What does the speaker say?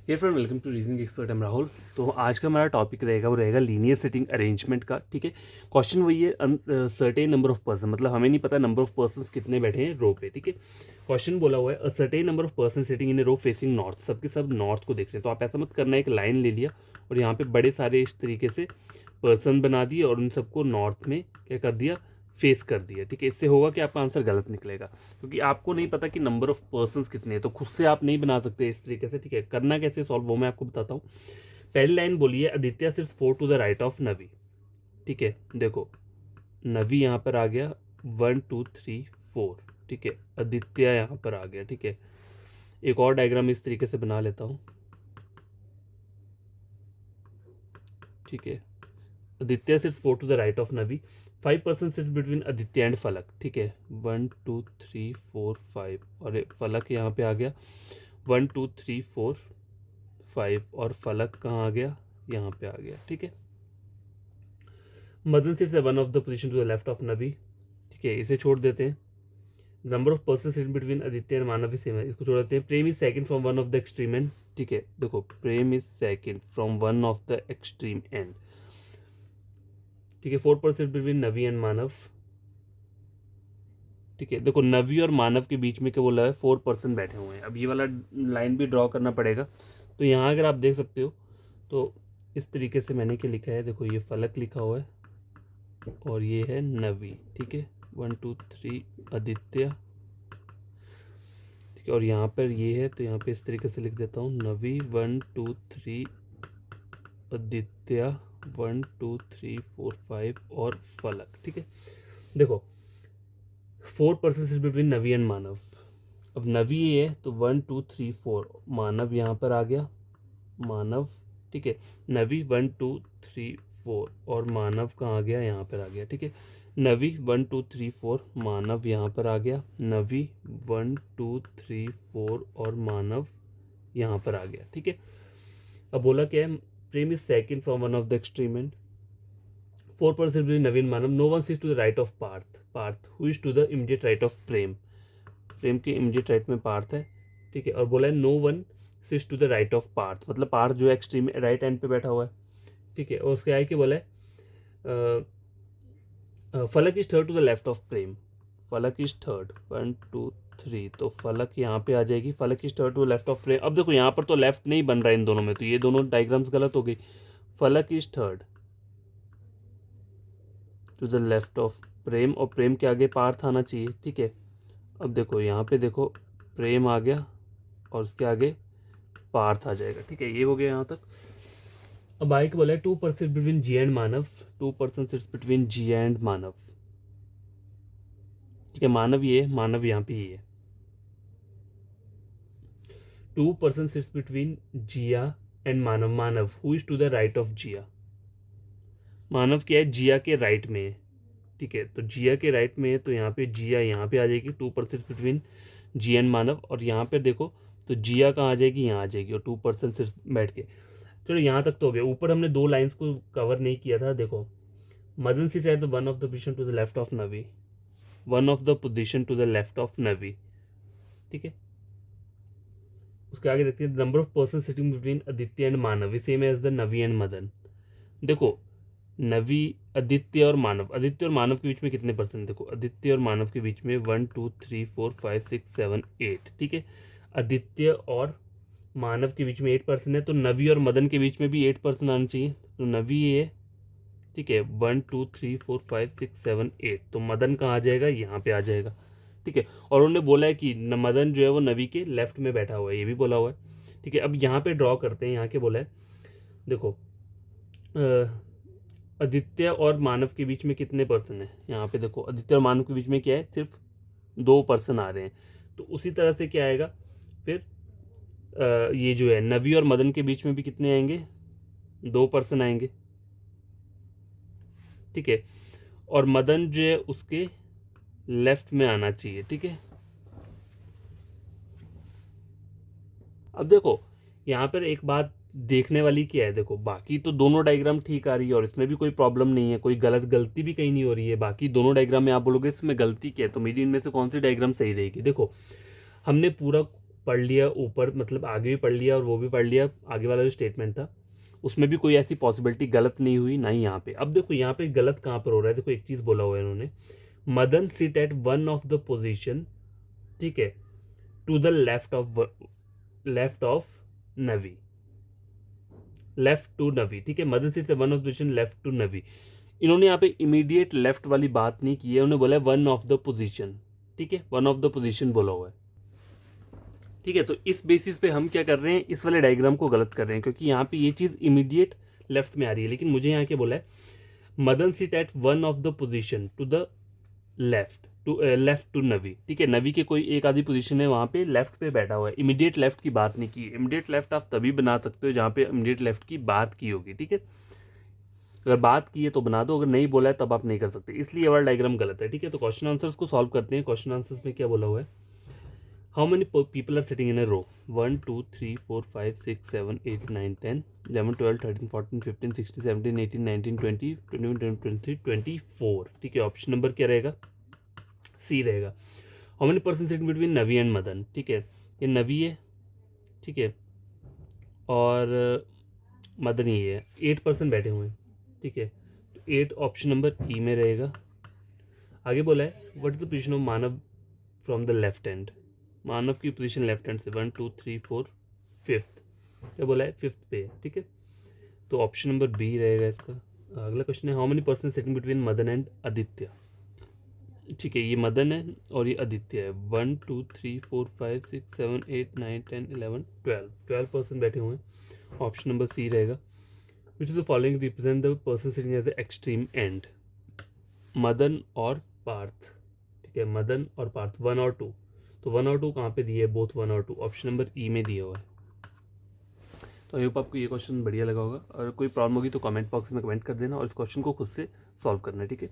Hey friend, welcome to reasoning expert. Am Rahul. तो आज का हमारा टॉपिक रहेगा वो रहेगा लीनियर सेटिंग अरेंजमेंट का। ठीक है, क्वेश्चन वही है सर्टेन नंबर ऑफ पर्सन, मतलब हमें नहीं पता नंबर ऑफ पर्सन कितने बैठे हैं रो पे। ठीक है, क्वेश्चन बोला हुआ है a certain number of person sitting in a row facing north, सबके सब नॉर्थ को देख रहे हैं। तो आप ऐसा मत करना, एक लाइन ले लिया और यहाँ पे बड़े सारे इस तरीके से पर्सन बना दिए और उन सबको नॉर्थ में क्या कर दिया, फेस कर दिया। ठीक है, इससे होगा कि आपका आंसर गलत निकलेगा, क्योंकि आपको नहीं पता कि नंबर ऑफ पर्सन्स कितने हैं, तो खुद से आप नहीं बना सकते इस तरीके से। ठीक है, करना कैसे सॉल्व वो मैं आपको बताता हूँ। पहली लाइन बोलिए आदित्य सिर्फ 4 to the right of Navi. ठीक है, देखो नवी यहाँ पर आ गया 1 2 3 4। ठीक है, आदित्य यहाँ पर आ गया। ठीक है, एक और डायग्राम इस तरीके से बना लेता हूँ। ठीक है, आदित्य सिर्फ 4 to the right of Navi, 5 person sits between Aditya and Falak. ठीक है, 1 2 3 4 5 और फलक यहाँ पे आ गया 1 2 3 4 5 और फलक कहाँ आ गया, यहाँ पे आ गया। ठीक है, Madan sits one of the position to the left of Navi. ठीक है, इसे छोड़ देते हैं। Number of person sit between Aditya and Manav भी सेम है, इसको छोड़ देते हैं। Prem is second from one of the extreme end. ठीक है, देखो Prem is second from one of the extreme end. ठीक है, 4% बिटवीन नवी एंड मानव। ठीक है, देखो नवी और मानव के बीच में क्या बोला है, 4% बैठे हुए हैं। अब ये वाला लाइन भी ड्रॉ करना पड़ेगा। तो यहाँ अगर आप देख सकते हो तो इस तरीके से मैंने क्या लिखा है, देखो ये फलक लिखा हुआ है और ये है नवी। ठीक है, 1 2 3 आदित्य। ठीक है, और यहाँ पर ये है तो यहाँ पे इस तरीके से लिख देता हूँ नवी 1 2 3 आदित्य 1 2 3 4 5 और फलक। ठीक है, देखो 4% बिटवीन नवी एंड मानव। अब नवी ये है तो 1 2 3 4, मानव यहाँ पर आ गया, मानव। ठीक है, नवी 1 2 3 4 और मानव कहाँ आ गया, यहाँ पर आ गया। ठीक है, नवी 1 2 3 4, मानव यहाँ पर आ गया, नवी 1 2 3 4 और मानव यहाँ पर आ गया। ठीक है, अब बोला क्या है, Prem is second from one of the extreme end, 4% between Naveen Manav, no one sit to the right of Parth, Parth who is to the immediate right of Prem, Prem के इमीडिएट राइट में पार्थ है। ठीक है, और बोला है no one sits to the right of Parth, मतलब पार्थ जो है एक्सट्रीम राइट एंड पे बैठा हुआ है। ठीक है, और उसके आगे क्या बोला है, Falak is third to the left of Prem, Falak is third 1 2 3, तो फलक यहाँ पे आ जाएगी, Falak is third to the left of Prem. अब देखो यहाँ पर तो लेफ्ट नहीं बन रहा है इन दोनों में, तो ये दोनों डायग्राम्स गलत हो गई। Falak is third to the left of Prem और प्रेम के आगे पार्थ आना चाहिए। ठीक है, अब देखो यहाँ पे देखो प्रेम आ गया और उसके आगे पार्थ आ जाएगा। ठीक है, ये हो गया यहाँ तक। अब आगे बोला है 2% between G and Manav, 2% sits between G and Manav. ठीक है, मानव ये है, मानव यहाँ पे ये है। 2% sits between Jiya and Manav, Manav who is to the right of Jiya, Manav क्या है, जिया के राइट में है। ठीक है, तो जिया के राइट में है तो यहाँ पे जिया यहाँ पे आ जाएगी, 2% बिटवीन जी एंड मानव। और यहाँ पे देखो तो जिया कहाँ आ जाएगी, यहाँ आ जाएगी, और 2% सिर्फ बैठ के। चलो यहाँ तक तो हो गया। ऊपर हमने दो लाइंस को कवर नहीं किया था। देखो Madan sit at the one of the position to the left of Navi, one of the position to the left of Navi. ठीक है, उसके आगे देखते हैं number of person sitting between Aditya and Manav same as the Navi and Madan. देखो नवी, आदित्य और मानव, आदित्य और मानव के बीच में कितने पर्सन, देखो आदित्य और मानव के बीच में 1 2 3 4 5 6 7 8। ठीक है, आदित्य और मानव के बीच में 8% है, तो नवी और मदन के बीच में भी 8% आना चाहिए। तो नवी ये है। ठीक है, 1 2 3 4 5 6 7 8, तो मदन कहाँ आ जाएगा, यहाँ पे आ जाएगा। ठीक है, और उन्होंने बोला है कि मदन जो है वो नवी के लेफ्ट में बैठा हुआ है, ये भी बोला हुआ है। ठीक है, अब यहाँ पे ड्रॉ करते हैं। यहाँ के बोला है देखो आदित्य और मानव के बीच में कितने पर्सन है, यहाँ पे देखो आदित्य और मानव के बीच में क्या है, सिर्फ 2% आ रहे हैं। तो उसी तरह से क्या आएगा फिर, ये जो है नवी और मदन के बीच में भी कितने आएंगे, 2% आएंगे। ठीक है, और मदन जो है उसके लेफ्ट में आना चाहिए। ठीक है, अब देखो यहाँ पर एक बात देखने वाली क्या है, देखो बाकी तो दोनों डायग्राम ठीक आ रही है और इसमें भी कोई प्रॉब्लम नहीं है, कोई गलती भी कहीं नहीं हो रही है। बाकी दोनों डायग्राम में आप बोलोगे इसमें गलती क्या है, तो मेरी इनमें से कौन सी डायग्राम सही रहेगी। देखो हमने पूरा पढ़ लिया ऊपर, मतलब आगे भी पढ़ लिया और वो भी पढ़ लिया, आगे वाला जो स्टेटमेंट था उसमें भी कोई ऐसी पॉसिबिलिटी गलत नहीं हुई ना ही यहाँ पे। अब देखो यहाँ पे गलत कहाँ पर हो रहा है, देखो एक चीज़ बोला हुआ है इन्होंने, Madan sit at one of the position, ठीक है, to the left of Navi, left to Navi, ठीक है, Madan sit one of position left to Navi. इन्होंने यहाँ पे इमीडिएट लेफ्ट वाली बात नहीं की है, उन्होंने बोला वन ऑफ द पोजीशन, ठीक है, वन ऑफ द पोजीशन बोला हुआ है, ठीक है। तो इस बेसिस पे हम क्या कर रहे हैं, इस वाले डायग्राम को गलत कर रहे हैं, क्योंकि यहाँ पे ये चीज़ इमीडिएट लेफ्ट में आ रही है, लेकिन मुझे यहाँ क्या बोला है, Madan sit at one of the position to the left to Navi, ठीक है, नवी के कोई एक आधी पोजीशन है वहाँ पे लेफ्ट पे बैठा हुआ है, इमीडिएट लेफ्ट की बात नहीं की है। इमीडिएट लेफ्ट आप तभी बना सकते हो जहाँ पे इमीडिएट लेफ्ट की बात की होगी, ठीक है, अगर बात की है तो बना दो, अगर नहीं बोला है तब आप नहीं कर सकते, इसलिए ये वाला डायग्राम गलत है, ठीक है। तो क्वेश्चन आंसर्स को सॉल्व करते हैं। क्वेश्चन आंसर्स में क्या बोला हुआ है, how many people are sitting in a row, 1 2 3 4 5 6 7 8 9 10 11 12 13 14 15 16 17 18 19 20 21 22 23 24, ठीक है। ऑप्शन नंबर क्या रहेगा, सी रहेगा। How many person sitting between Navi and Madan, ठीक है, ये नवी है, ठीक है, और मदन ही है, 8 बैठे हुए हैं, ठीक है, तो 8 ऑप्शन नंबर ई में रहेगा। आगे बोला है what is the position of Manav from the left hand, Manav की पोजीशन लेफ्ट हैंड से 1 2 3 4 फिफ्थ, क्या बोला है, फिफ्थ पे है, ठीक है, तो ऑप्शन नंबर बी रहेगा इसका। अगला क्वेश्चन है how many person sitting between Madan and Aditya, ठीक है, ये मदन है और ये आदित्य है, 1 2 3 4 5 6 7 8 9 10 11 12 पर्सन बैठे हुए हैं, ऑप्शन नंबर सी रहेगा। Which is the following represent the person sitting at the extreme and, Madan और पार्थ, ठीक है, मदन और पार्थ 1 और 2, तो 1 और 2 कहाँ पे दिए है, बोथ 1 और 2, ऑप्शन नंबर ई में दिया हुआ है। तो आई होप आपको ये क्वेश्चन बढ़िया लगा होगा, और कोई प्रॉब्लम होगी तो कमेंट बॉक्स में कमेंट कर देना और इस क्वेश्चन को खुद से सॉल्व करना है, ठीक है।